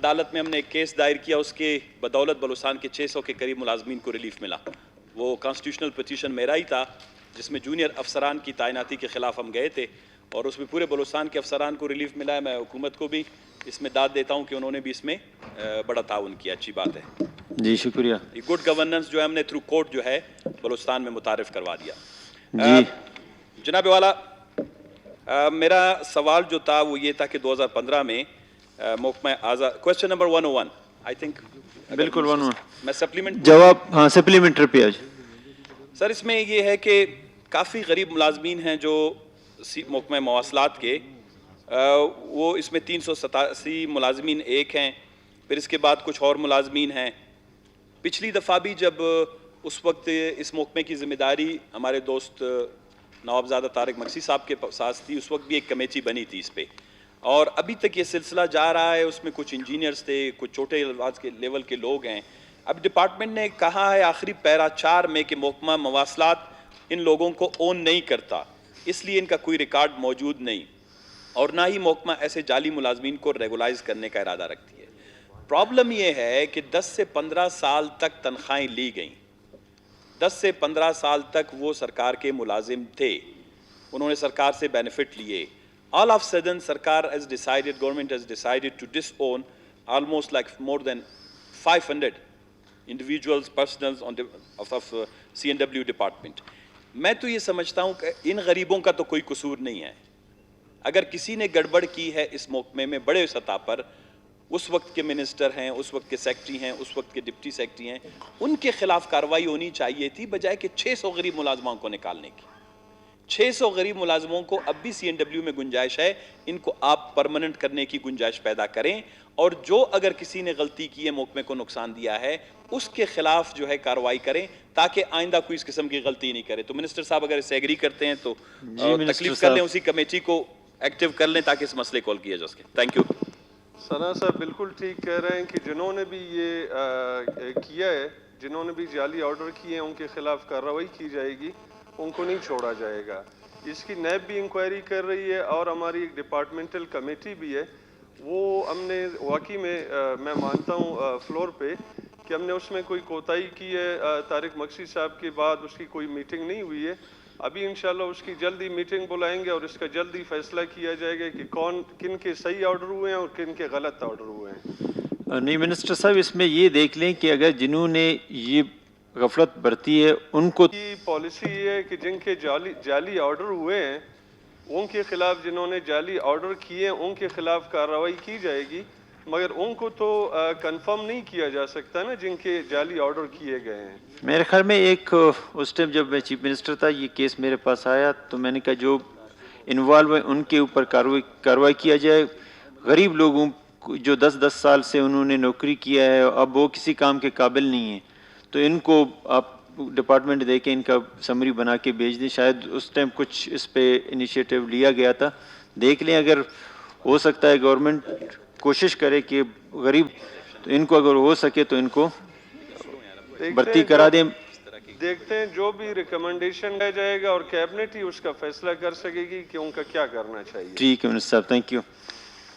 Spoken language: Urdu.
عدالت میں ہم نے ایک کیس دائر کیا, اس کے بدولت بلوچستان کے 600 کے قریب ملازمین کو ریلیف ملا. وہ کانسٹیٹیوشنل پٹیشن میرا ہی تھا جس میں جونیئر افسران کی تعیناتی کے خلاف ہم گئے تھے, اور اس میں پورے بلوچستان کے افسران کو ریلیف ملا ہے. میں حکومت کو بھی اس میں داد دیتا ہوں کہ انہوں نے بھی اس میں بڑا تعاون کیا. اچھی بات ہے جی, شکریہ. یہ گڈ گورننس جو ہے ہم نے تھرو کورٹ جو ہے بلوچستان میں متعارف کروا دیا. جی جناب والا, میرا سوال جو تھا وہ یہ تھا کہ 2015 میں محکمہ آزاد, کوشچن نمبر 101 آئی تھنک, بالکل میں سپلیمنٹ جواب, ہاں سپلیمنٹری پہ آج. سر اس میں یہ ہے کہ کافی غریب ملازمین ہیں جو محکمہ مواصلات کے, وہ اس میں 387 ملازمین ایک ہیں, پھر اس کے بعد کچھ اور ملازمین ہیں. پچھلی دفعہ بھی جب اس وقت اس محکمے کی ذمہ داری ہمارے دوست نوابزادہ طارق مکسی صاحب کے ساتھ تھی, اس وقت بھی ایک کمیٹی بنی تھی اس پہ, اور ابھی تک یہ سلسلہ جا رہا ہے. اس میں کچھ انجینئرز تھے, کچھ چھوٹے لیول کے لوگ ہیں. اب ڈپارٹمنٹ نے کہا ہے آخری پیرا 4 میں کہ محکمہ مواصلات ان لوگوں کو اون نہیں کرتا, اس لیے ان کا کوئی ریکارڈ موجود نہیں, اور نہ ہی محکمہ ایسے جعلی ملازمین کو ریگولائز کرنے کا ارادہ رکھتی ہے. پرابلم یہ ہے کہ 10 سے 15 سال تک تنخواہیں لی گئیں, 10 سے 15 سال تک وہ سرکار کے ملازم تھے, انہوں نے سرکار سے بینیفٹ لیے. All of a sudden سرکار has decided, government has decided to disown almost like more than 500 individuals, personals of C&W department. میں تو یہ سمجھتا ہوں کہ ان غریبوں کا تو کوئی قصور نہیں ہے. اگر کسی نے گڑبڑ کی ہے اس محکمے میں بڑے سطح پر, اس وقت کے منسٹر ہیں, اس وقت کے سیکٹری ہیں, اس وقت کے ڈپٹی سیکٹری ہیں, ان کے خلاف کارروائی ہونی چاہیے تھی بجائے کہ 600 غریب ملازموں کو نکالنے کی. 600 غریب ملازموں کو اب بھی C&W میں گنجائش ہے, ان کو آپ پرماننٹ کرنے کی گنجائش پیدا کریں, اور جو اگر کسی نے غلطی کی ہے, محکمے کو نقصان دیا ہے, اس کے خلاف جو ہے کارروائی کریں تاکہ آئندہ کوئی اس قسم کی غلطی نہیں کرے. تو منسٹر صاحب اگر اسے ایگری کرتے ہیں تو تکلیف کر لیں, اسی کمیٹی کو ایکٹیو کر لیں تاکہ اس مسئلے کو حل کیا جا سکے. Thank you. ثنا صاحب بالکل ٹھیک کہہ رہے ہیں کہ جنہوں نے بھی یہ کیا ہے, جنہوں نے بھی جعلی آرڈر کیے ہیں, ان کے خلاف کارروائی کی جائے گی, ان کو نہیں چھوڑا جائے گا. اس کی نیب بھی انکوائری کر رہی ہے, اور ہماری ایک ڈپارٹمنٹل کمیٹی بھی ہے. وہ ہم نے واقعی میں مانتا ہوں فلور پہ کہ ہم نے اس میں کوئی کوتاہی کی ہے. طارق مکسی صاحب کے بعد اس کی کوئی میٹنگ نہیں ہوئی ہے. ابھی انشاءاللہ اس کی جلدی میٹنگ بلائیں گے, اور اس کا جلدی فیصلہ کیا جائے گا کہ کن کے صحیح آرڈر ہوئے ہیں اور کن کے غلط آرڈر ہوئے ہیں. نہیں منسٹر صاحب, اس میں یہ دیکھ لیں کہ اگر جنہوں نے یہ غفلت برتی ہے ان کو پالیسی یہ ہے کہ جن کے جعلی آرڈر ہوئے ہیں ان کے خلاف, جنہوں نے جعلی آرڈر کیے ہیں ان کے خلاف کارروائی کی جائے گی, مگر ان کو تو کنفرم نہیں کیا جا سکتا نا جن کے جعلی آرڈر کیے گئے ہیں. میرے خیال میں ایک اس ٹائم جب میں چیف منسٹر تھا یہ کیس میرے پاس آیا تو میں نے کہا جو انوالو ہے ان کے اوپر کارروائی کیا جائے. غریب لوگوں جو 10 سال سے انہوں نے نوکری کیا ہے, اب وہ کسی کام کے قابل نہیں ہیں, تو ان کو آپ ڈپارٹمنٹ دے کے ان کا سمری بنا کے بھیج دیں. شاید اس ٹائم کچھ اس پہ انیشیٹو لیا گیا تھا, دیکھ لیں. اگر ہو سکتا ہے گورنمنٹ کوشش کرے کہ غریب تو ان کو اگر ہو سکے تو ان کو بھرتی کرا دیں. دیکھتے ہیں جو بھی ریکمنڈیشن لیا جائے گا, اور کیبنٹ ہی اس کا فیصلہ کر سکے گی کہ ان کا کیا کرنا چاہیے. ٹھیک ہے منسٹر صاحب, تھینک یو.